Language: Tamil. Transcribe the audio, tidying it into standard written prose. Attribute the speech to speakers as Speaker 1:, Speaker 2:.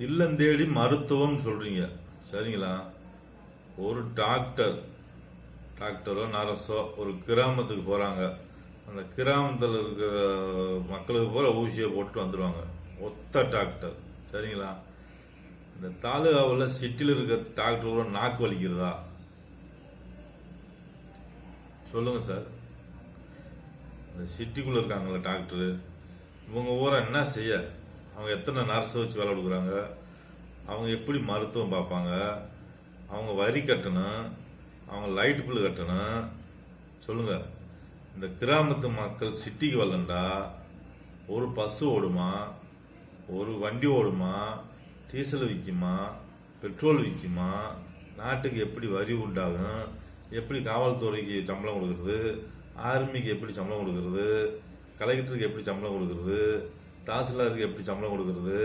Speaker 1: இல்லம் தேடி மருத்துவம் சொல்றீங்க, சரிங்களா? ஒரு டாக்டரோ நர்ஸோ ஒரு கிராமத்துக்கு போறாங்க. அந்த கிராமத்தில் இருக்கிற மக்களுக்கு போல ஊசியை போட்டு வந்துடுவாங்க. ஒத்த டாக்டர், சரிங்களா? இந்த தாலுகாவில் சிட்டியில் இருக்கிற டாக்டர் கூட நாக்கு வலிக்கிறதா? சொல்லுங்க சார். இந்த சிட்டிக்குள்ளே இருக்காங்களே டாக்டரு, இவங்க ஊரை என்ன செய்ய? அவங்க எத்தனை நர்ஸை வச்சு வேலை கொடுக்குறாங்க? அவங்க எப்படி மருத்துவம் பார்ப்பாங்க? அவங்க வரி கட்டணும், அவங்க லைட் பில் கட்டணும். சொல்லுங்கள். இந்த கிராமத்து மக்கள் சிட்டிக்கு வரலண்டா ஒரு பஸ் ஓடுமா, ஒரு வண்டி ஓடுமா, டீசல் விற்குமா, பெட்ரோல் விற்குமா, நாட்டுக்கு எப்படி வரி உண்டாகும், எப்படி காவல்துறைக்கு சம்பளம் கொடுக்குறது, ஆர்மிக்கு எப்படி சம்பளம் கொடுக்குறது, கலெக்டருக்கு எப்படி சம்பளம் கொடுக்குறது, தாசில்தாருக்கு எப்படி சம்பளம் கொடுக்குறது?